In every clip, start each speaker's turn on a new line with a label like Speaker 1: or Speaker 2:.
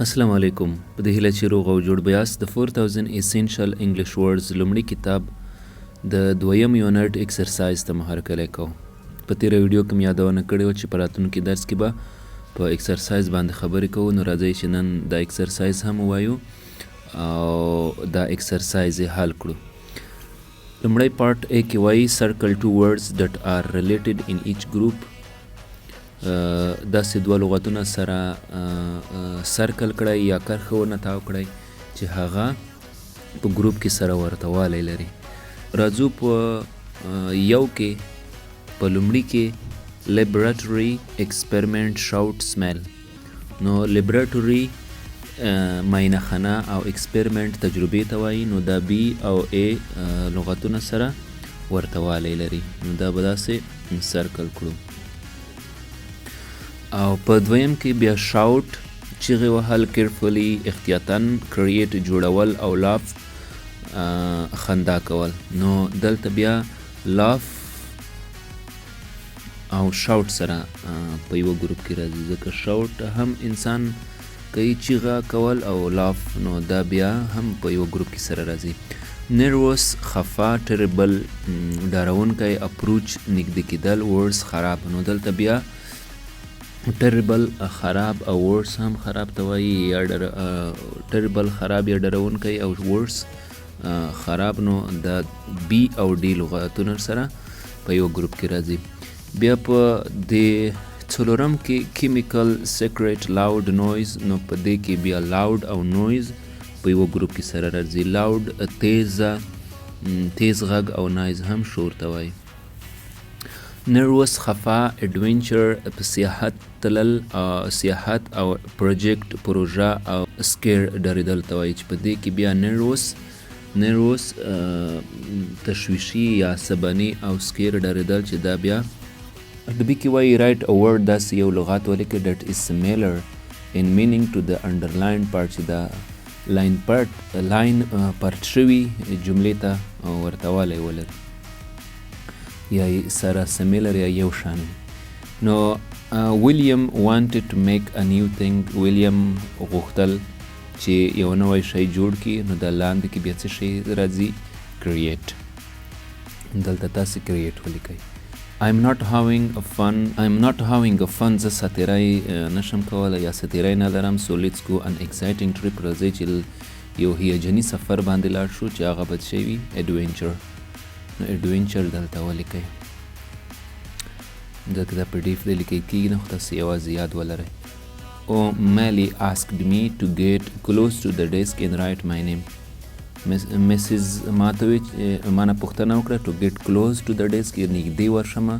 Speaker 1: السلام علیکم. په دې هیله چې روغ او جوړ به یاست. د 4000 essential English words لومړي کتاب د دویم یونېټ ایکسرسایز ته محرکلی کوو. په تېره ویډیو کې مې یادونه کړې وه چې په راتلونکي درس کې به په ایکسرسایز باندې خبرې کوو. نو راځئ چې نن دا ایکسرسایز هم ووایو او دا ایکسرسایز یې حل کړو. لومړی پارټ A کې وایي circle two words that are related in each group. داسې دوه لغتونه سره سرکل کړئ یا کرښه ورنه تاو کړئ چې هغه په ګروپ کې سره ورته والی لري. راځو په یو کې په لومړي کې لیبراتوري ایکسپریمنټ شاوټ سمیل. نو لیبراتوري معاینه خانه او ایکسپریمنټ تجربې ته وایي. نو دا بی او ا لغتونه سره ورته والی لري. نو دا به داسې سرکل کړو. او په دویم کې بیا شاوټ چیغې وهل، کیرفولي احتیاطاً، کریټ جوړول او لاف خندا کول. نو دلته بیا لاف او شاوټ سره په یوه ګروپ کې راځي، ځکه شاوټ هم انسان کوي چیغه کول او لاف نو دا بیا هم په یوه ګروپ کې سره راځي. نروس خفا، ټریبل ډارونکی، اپروچ نږدې کېدل، ورس خراب. نو دلته بیا ټریبل خراب او ورس هم خراب ته وایي، یا ټریبل خراب یا ډرونکی او ورس خراب. نو دا بی او ډي لغتونه سره په یو ګروپ کې راځي. بیا په دې څلورم کې کیمیکل، سیکریټ، لاود، نویز. نو په دې کې بیا لاود او نویز په یو ګروپ کې سره راځي. لاود تیز غږ او نایز هم شور ته وایي. نروس خفا، ایډوینچر په سیاحت تلل، سیاحت او پروجیکټ پروژه او سکیر ډارېدل ته وایي، چې په دې کې بیا نروس تشویشي یا عصباني او سکیر ډارېدل چې دا بیا ډبي کې وایي. رایټ ا ورډ داسې یو لغات ولیکئ that is similar in meaning to the underlined part، چې دا لاین پارت شوي جملې ته ورته والی ولري یا سره سمیلر یا یو شان. نو ویلیام wanted to make a new thing. ویلیام غوښتل چې یو نوی شی جوړ کړي. نو دا لاندې کې بیا څه شی راځي؟ کریټ. دلته تاسې کریټ ولیکئ. I'm not having a fun. زه ساتیری نشم کولی یا ساتیری نه لرم. So let's go an exciting trip. راځئ چې یو هیجاني سفر باندې لاړ شو چې هغه به څه شی وي؟ ایډوینچر. نو ایډوینچر دلته ولیکئ. ځکه دا په ډیف دی لیکل کېږي نه، خو تاسې یوازې یاد ولرئ. او مالی asked me to get close to the desk and write my name. مسز ما ته وی ما نه پوښتنه وکړه to get close to the desk، نږدې ورشمه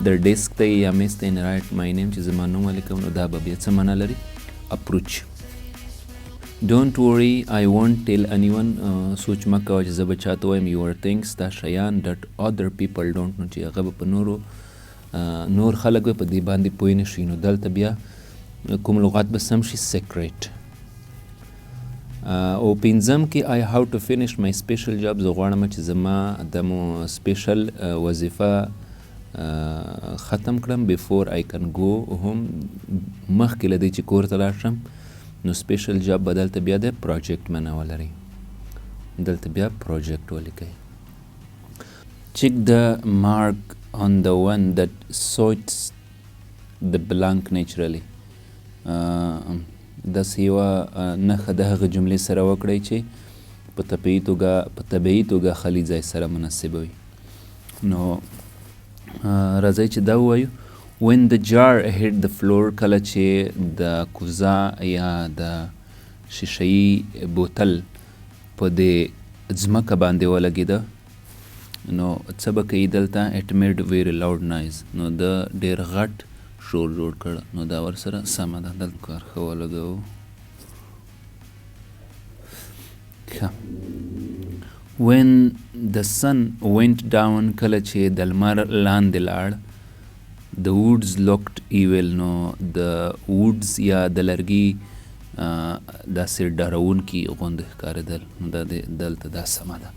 Speaker 1: د ډیسک ته یا میز ته، and write my name چې زما نوم ولیکم. نو دا به بیا څه معنا لري؟ اپروچ. Don't worry, I won't tell anyone. سوچ مه کوه چې زه به چاته وایم your things، دا شیان that other people don't know، چې هغه به په نور خلک به په دې باندې پوه نه شي. نو دلته بیا کوم لغات به سم شي؟ سیکریټ. او پنځم کې I have to finish my special job. زه غواړم چې زما د سپیشل وظیفه ختم کړم before I can go home، مخکې له دې چې کور ته لاړ شم. نو سپیشل جاب به دلته بیا د پروجیکټ معنا ولري. دلته بیا پروجیکټ ولیکئ. check the mark on the one that suits the blank naturally. داسې یوه نښه د هغه جملې سره وکړئ چې په طبیعي توګه خالي ځای سره مناسبه وي. نو راځئ چې دا ووایو. when the jar hit the floor، کله چې د کوزه یا د شیشه‌یي بوتل په دې ځمکه باندې ولګېده، نو څه به کوي دلته؟ it made very loud noise. نو د ډېر غټ شور جوړ کړ. نو دا ورسره سمه ده. دلته کار ښه ولګوو. when the sun went down، کله چې د لمر لاندې لاړ. the woods looked evil. نو د وودز یا د لرګي داسې ډارونکي غوندې ښکارېدل. نو دا دلته دا سمه ده.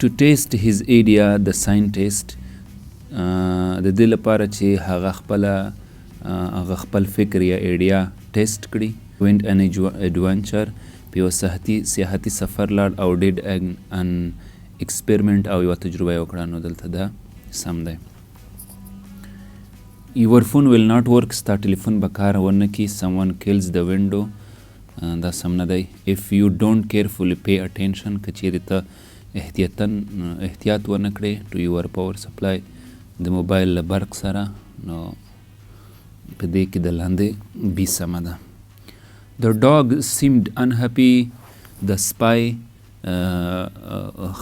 Speaker 1: to test his idea the scientist، د دې لپاره چې هغه خپله هغه خپل فکر یا ایډیا ټیسټ کړي. went an adventure په یو سیاحتي سفر لاړ او did an experiment او یوه تجربه یې وکړه. نو دلته دا سم دی. your phone will not work ستا ټلیفون به کار ونه کړي. someone kills the window دا سم نه دی. if you don't carefully pay attention که چیرې ته احتیاط ونه کړې to your power supply د موبایل له برق سره نو په دې کې د لاندې بي سمه ده. the dog seemed unhappy the spy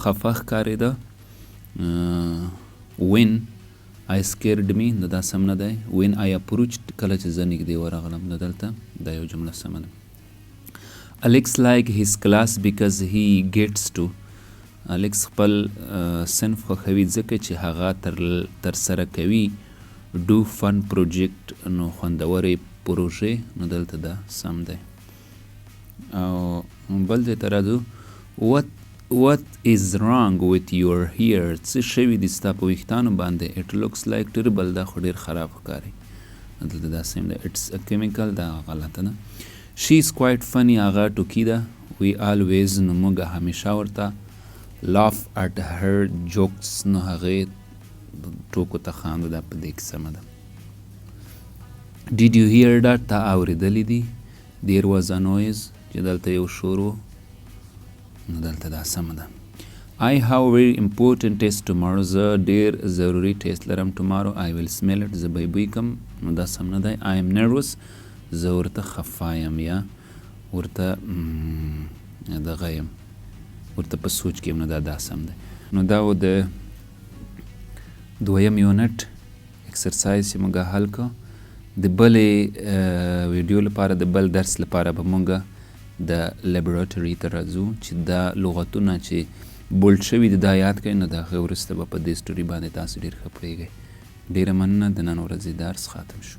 Speaker 1: خفه ښکارېده. when I scared me نو دا سم نه دی. when I approached کله چې زه نږدې ورغلم نو دلته دا یو جمله سمه ده. Alex like his class because he gets to الکس خپل صنف خوښوي ځکه چې هغه ترسره کوي ډو فن پروجیکټ نو خوندورې پروژې نو دلته دا سم دی. او بل ځای ته راځو. what is wrong with your hair څه شوي دي ستا په ویښتانو باندې. it looks like terrible دا خو ډېر خراب ښکاري دلته دا سم دی. it's a chemical دا غلطه ده. she is quite funny هغه ټوکي ده. we always نو موږ همیشه ورته laugh at her jokes نو هغې ټوکو ته خاندو دا په دې کې سمه ده. did you hear that تا اورېدلی دي. there was a noise چې دلته یو شور و نو دلته دا سمه ده. I have very important test tomorrow زه ډېر ضروري ټیسټ لرم tomorrow I will smell it زه به یې بوی کم نو دا سم نه دی. I am nervous زه ورته خفه یم یا ورته دغه یم ورته په سوچ کې یم نو دا سم دی. نو دا و د دویم یونټ اکسرسایز چې موږ حل کړو. د بلې ویډیو لپاره د بل درس لپاره به موږ د لیبراتوري ته راځو چې دا لغاتونه چې بولډ شوي دي دا یاد کړئ نو د هغې وروسته به په دې سټوري باندې تاسو ډېر ښه پوهېږئ. ډېره مننه. د نن ورځې درس ختم شو.